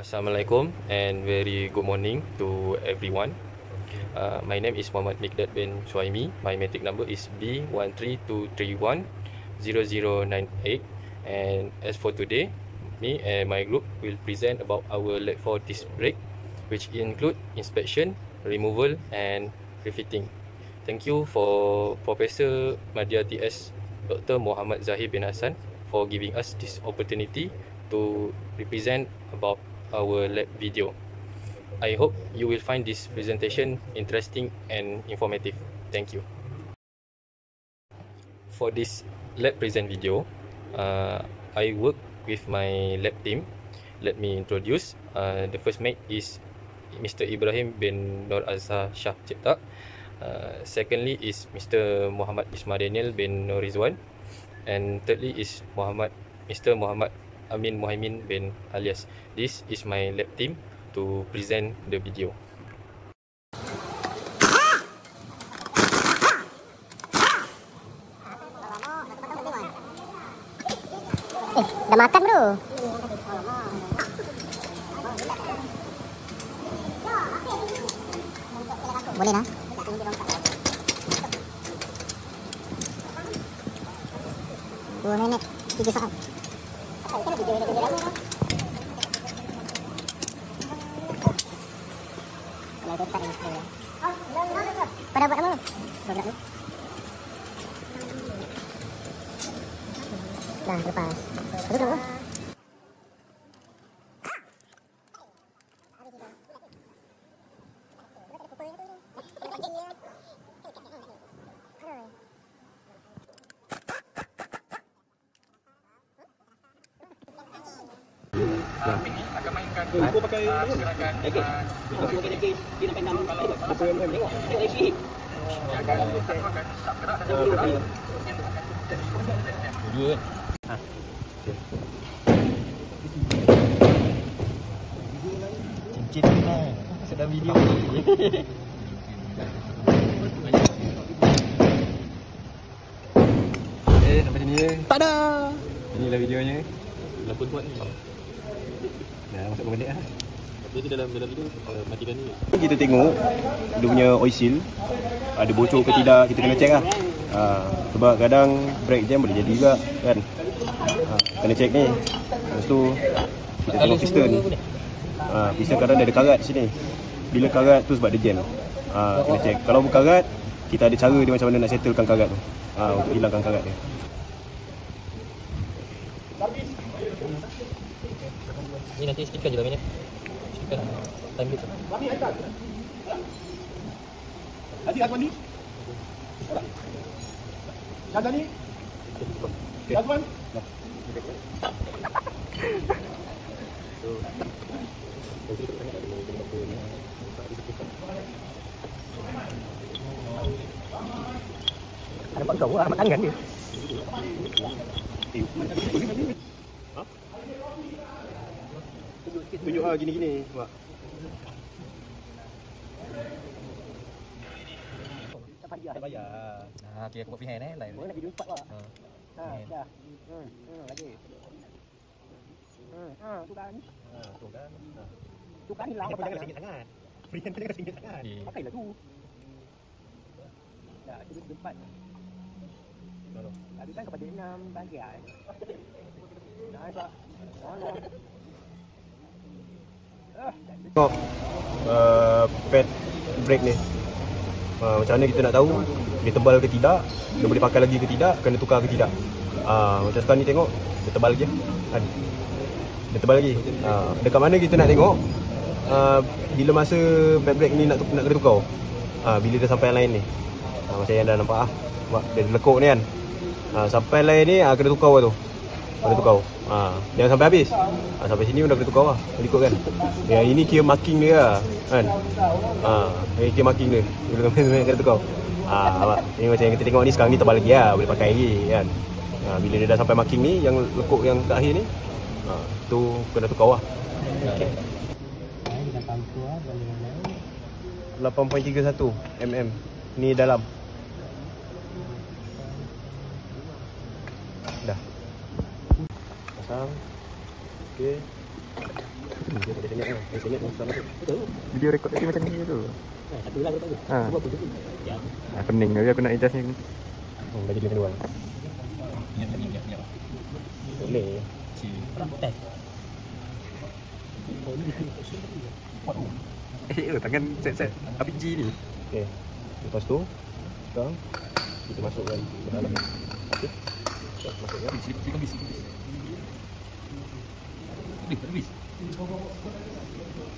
Assalamualaikum and very good morning to everyone. My name is Muhammad Mikdad bin Suhaimi. My matric number is B132310098. And as for today, me and my group will present about our lab 4 disc brake, which include inspection, removal and refitting. Thank you for Professor Madya TS Dr. Muhammad Zahir bin Hassan for giving us this opportunity to represent about our lab video. I hope you will find this presentation interesting and informative. Thank you. For this lab present video, I work with my lab team. Let me introduce. The first mate is Mr. Ibrahim bin Nur Azhar Shah Cipta. Secondly is Mr. Muhammad Ismail Daniel bin Nur Rizwan. And thirdly is Mr. Muhammad Amin Muhaimin bin Alias. This is my lab team to present the video. Dah makan bro? Boleh lah. 2 minit 3 saat. Pada buat apa? Dah lepas. Duduk dulu. Akan mainkan aku pakai gerakan okey. Aku pakai jaket dia nak penam apa yang tengok. Tengok lagi. Dia akan tak gerak dan gerak. Dua kan. Ha. Cincin ni lah. Sedang video ni. Nampak ni je. Tada. Inilah videonya. Lapun buat ni. Dah masuk balik lah. Jadi dalam video matikan ni. Kita tengok dia punya oil seal ada bocor ke tidak, kita kena check lah. Sebab kadang brake jam boleh jadi juga kan. Kena check ni. Lepas tu kita tengok piston. Piston kadang dia ada karat sini. Bila karat tu sebab dia jam. Kena check. Kalau berkarat, kita ada cara dia macam mana nak settlekan karat tu. Untuk hilangkan karat dia. Ni nanti stiker je lah minit. Stiker time lapse. Mami ada. Adik aku ni. Jaga ni. Jaga ni. Ada pak kau lah, mat tangan dia. Tunjuk gini-gini mak. Tak payah. Okey aku buat freehand lain. Boleh nak video cepat lah. Dah. Lagi. Tu kan. Tu kan hilang. Jangan singit sangat. Freehand tu jangan singit sangat. Pakailah tu. Dah, itu tempat. Tadi kan kepada 6 bahagian. Dah, tak. Tengok pad brake ni. Macam mana kita nak tahu dia tebal ke tidak, dia boleh pakai lagi ke tidak, kena tukar ke tidak. Macam sekarang ni tengok dia tebal lagi kan. Dia tebal lagi. Dekat mana kita nak tengok bila masa pad brake ni nak kena tukar. Bila dia sampai line ni. Macam yang dah nampak dia lekuk ni kan. Sampai line ni kena tukar tu. Kena tukar. Jangan sampai habis. Sampai sini pun dah kena tukar lah. Ikut kan. Ya, ini kira marking dia lah. Kan. Ini kira marking dia. Bila kena tukar. Ini macam yang kita tengok ni sekarang ni tebal lagi lah. Boleh pakai lagi kan. Bila dia dah sampai marking ni, yang lekuk yang kat akhir ni, tu kena tukar lah. Okay. 8.31 mm. Ni dalam. Dah. Pasang. Okey. Video record tadi macam ni tu. Satu lah tu. Ha. Buat apa tu? Ya. Pening tapi aku nak adjust ni. Dah jadi kedua. Boleh. Test. Tangan set RPG ni. Okey. Lepas tu sekarang kita masukkan ke dalam. Okey. Masukkan. Habis.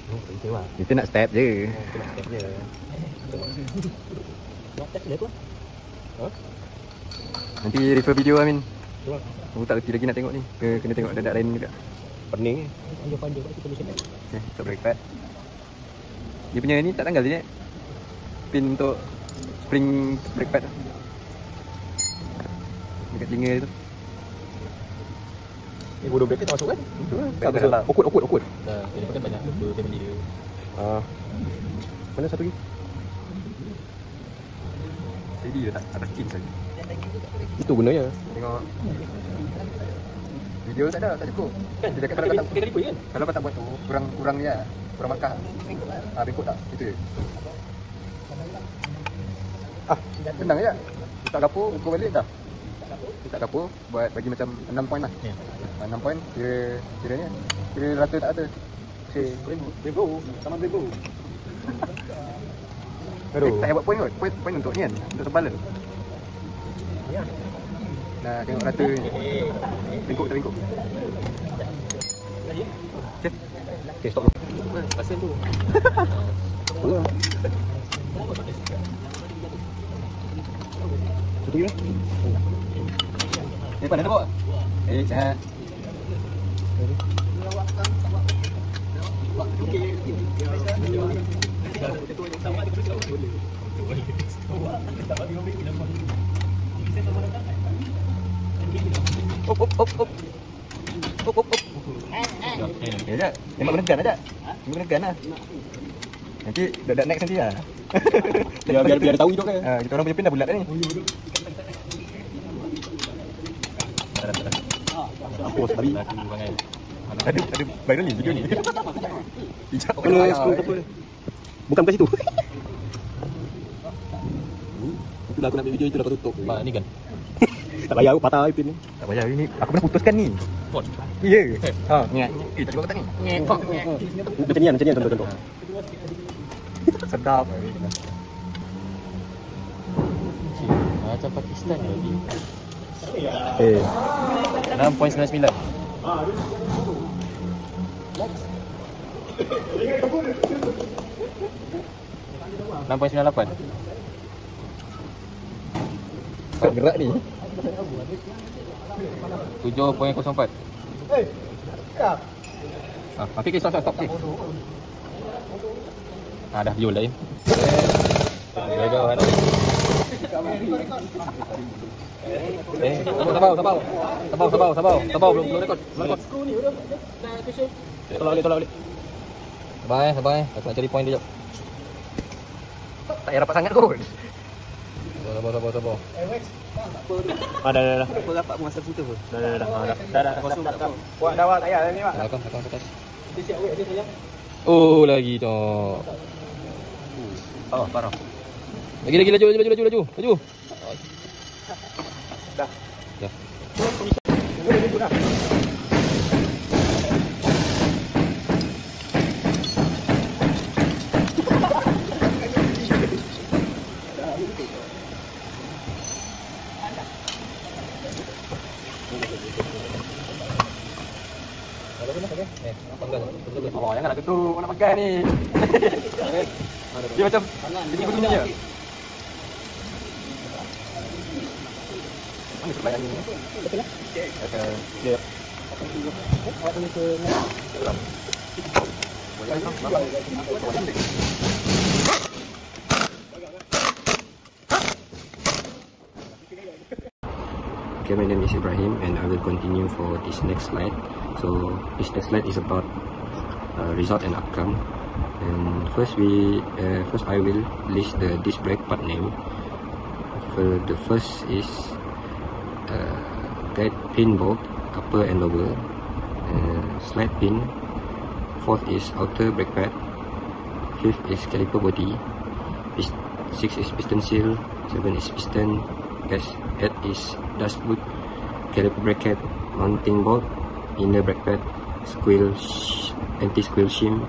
Oh, penting lah. Kita nak step je. Kita nak step je. Buat step dia tu. Ha? Nanti refer video Amin. Tu lah. Aku tak reti lagi nak tengok ni. Kena tengok dadak lain juga. Pening ni. Panjang kita boleh connect. Okay, stop brake pad. Dia punya ni tak tanggal je ni. Pin untuk spring brake pad tu. Dekat telinga tu. Ni bodoh brake tak masuk kan? Itu lah. Tak masuk. Okut. Dah, dia pakai banyak dua family dia. Mana satu lagi? Jadi dia tak atas chin saja. Itu gunanya. Tengok. Video tak cukup. Kan Dia cakap kalau kau tak telefon kan? kalau kau tak buat tu kurang je. Kurang makan. Bengkok tak? Itu je. Senang je. Letak kapur, ukur balik dah. Letak kapur, buat bagi macam 6 point lah. 6 point, kiranya. Kira rata tak rata. Okay. Bebo, sama bebo. Tak payah buat point kot. Point untuk ni kan. Untuk tebalan. Ya. Nah, tengok rata ni. Bengkok tak bengkok. Okay. Okay, stop dulu. Pasal tu. Tunggu. Satu lagi. Pandai tak bawa? Sihat. Op. Ya dah. Tembak guna gun aja. Guna gun lah. Nanti dah next nanti lah. Biar tahu hidup kan. Kita orang punya pin dah bulat ni. Hapus tadi. Ada viral ni video ni. Hijab Kalau apa? Bukan kat situ. Itulah aku nak ambil video itu dah tutup. Mak ni kan. Tak payah aku patah pin ni. Tak payah ini. Aku pernah putuskan ni. Ya. Ingat. Tak cuba kata ni. Macam ni contoh. Sedap. Macam Pakistan lagi. 6.99. $6.98. Tak gerak ni. 7.04. Okey, stop. Okay. Dah view lain. Jaga kan. Sabar, belum rekod. Tolak balik. Sabar. Aku nak cari point dia jap. Tak payah rapat sangat kot. Sabar. Dah. Apa rapat pun masa putus pun. Dah. Kosong tak. Buat dah tak payah ni, Pak. Akan atas. Oh, lagi tu. Parah. Lagi laju. Dah. Janganlah ketuk nak makan ni. Dia macam jadi begini je. Mana sebelah ni? Betul lah. Ya. Awak punya ke dalam. Okay, my name is Ibrahim and I will continue for this next slide. So this next slide is about result and outcome. And first I will list the disc brake part name. So the first is guide pin bolt, upper and lower, slide pin, Fourth is outer brake pad. Fifth is caliper body. 6 is piston seal. 7 is piston. 8 is dashboard, caliper bracket, mounting bolt, inner brake pad, anti-squeal shim,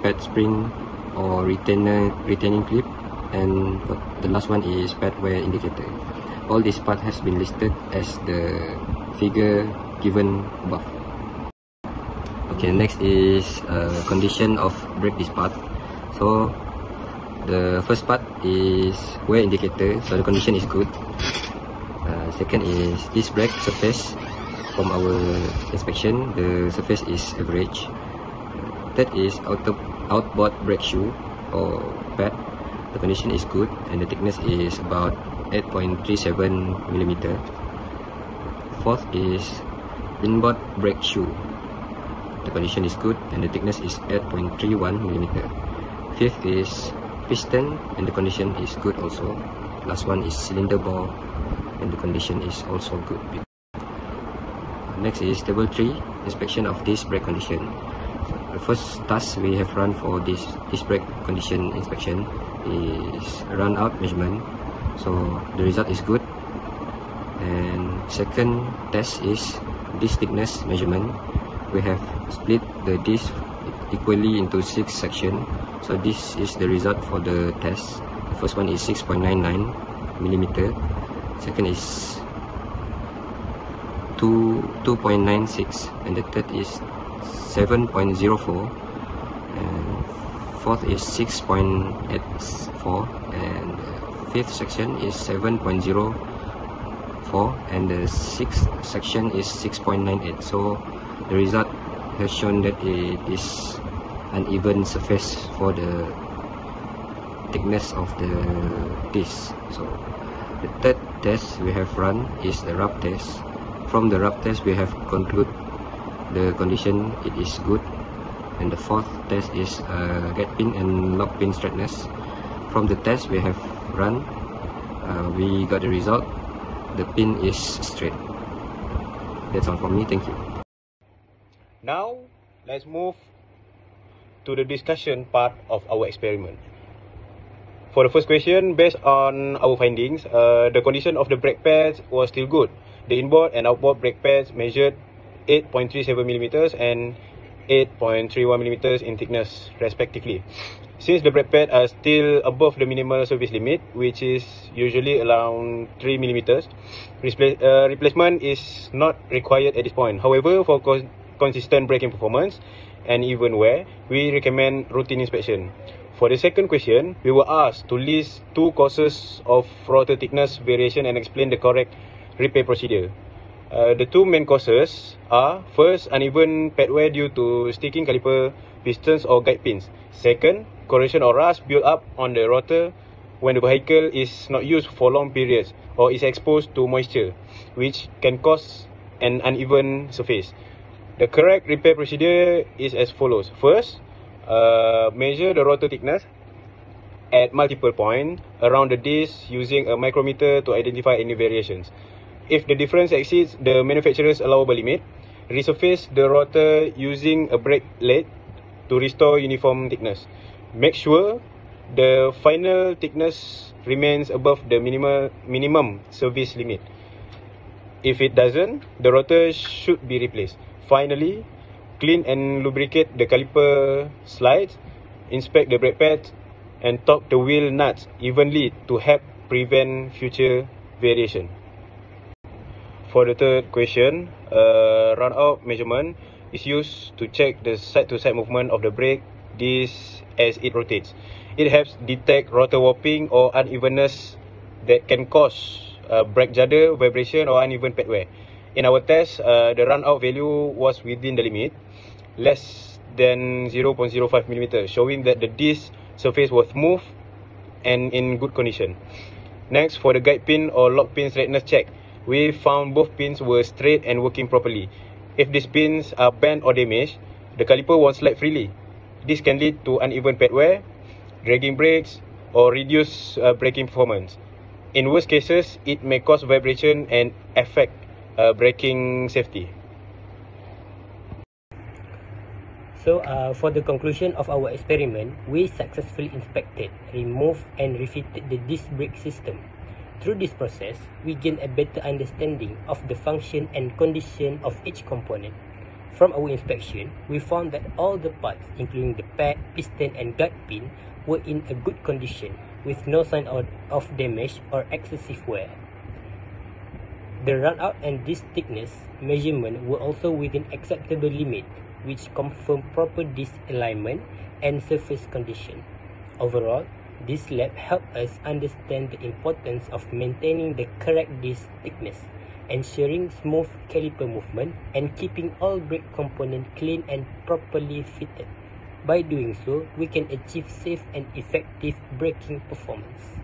pad spring or retaining clip, and the last one is pad wear indicator. All this part has been listed as the figure given above. Okay, next is condition of brake disc part. So the first part is wear indicator, so the condition is good. Second is disc brake surface. From our inspection, the surface is average. Third is outboard brake shoe or pad. The condition is good and the thickness is about 8.37 mm. Fourth is inboard brake shoe. The condition is good and the thickness is 8.31 mm. Fifth is piston and the condition is good also. Last one is cylinder bore and the condition is also good. Next is table 3, inspection of disc brake condition. So the first task we have run for this disc brake condition inspection is run out measurement. So the result is good. And second test is disc thickness measurement. We have split the disc equally into 6 sections. So this is the result for the test. The first one is 6.99 mm. Second is 2.96 and the third is 7.04 and fourth is 6.84 and the fifth section is 7.04 and the sixth section is 6.98. So the result has shown that it is uneven surface for the thickness of the disc. So the third test we have run is the rub test. From the rub test we have concluded the condition it is good, and the fourth test is guide pin and lock pin straightness. From the test we have run, we got the result, the pin is straight. That's all from me, thank you. Now let's move to the discussion part of our experiment. For the first question, based on our findings, the condition of the brake pads was still good. The inboard and outboard brake pads measured 8.37 mm and 8.31 mm in thickness respectively. Since the brake pads are still above the minimal service limit, which is usually around 3 mm, replacement is not required at this point. However, for consistent braking performance and even wear, we recommend routine inspection. For the second question, we were asked to list 2 causes of rotor thickness variation and explain the correct repair procedure. The 2 main causes are: first, uneven pad wear due to sticking caliper pistons or guide pins. Second, corrosion or rust build up on the rotor when the vehicle is not used for long periods or is exposed to moisture, which can cause an uneven surface. The correct repair procedure is as follows. First, measure the rotor thickness at multiple points around the disc using a micrometer to identify any variations. If the difference exceeds the manufacturer's allowable limit, resurface the rotor using a brake lathe to restore uniform thickness. Make sure the final thickness remains above the minimum service limit. If it doesn't, the rotor should be replaced. Finally, clean and lubricate the caliper slides, inspect the brake pads, and torque the wheel nuts evenly to help prevent future variation. For the third question, run-out measurement is used to check the side-to-side movement of the brake disc as it rotates. It helps detect rotor warping or unevenness that can cause brake judder, vibration or uneven pad wear. In our test, the run-out value was within the limit, less than 0.05 mm, showing that the disc surface was smooth and in good condition. Next, for the guide pin or lock pin straightness check, we found both pins were straight and working properly. If these pins are bent or damaged, the caliper won't slide freely. This can lead to uneven pad wear, dragging brakes, or reduce braking performance. In worst cases, it may cause vibration and affect braking safety. So for the conclusion of our experiment, we successfully inspected, removed and refitted the disc brake system. Through this process, we gain a better understanding of the function and condition of each component. From our inspection, we found that all the parts, including the pad, piston and guide pin, were in a good condition, with no sign of damage or excessive wear. The runout and disc thickness measurement were also within acceptable limit, which confirm proper disc alignment and surface condition. Overall, this lab helped us understand the importance of maintaining the correct disc thickness, ensuring smooth caliper movement, and keeping all brake components clean and properly fitted. By doing so, we can achieve safe and effective braking performance.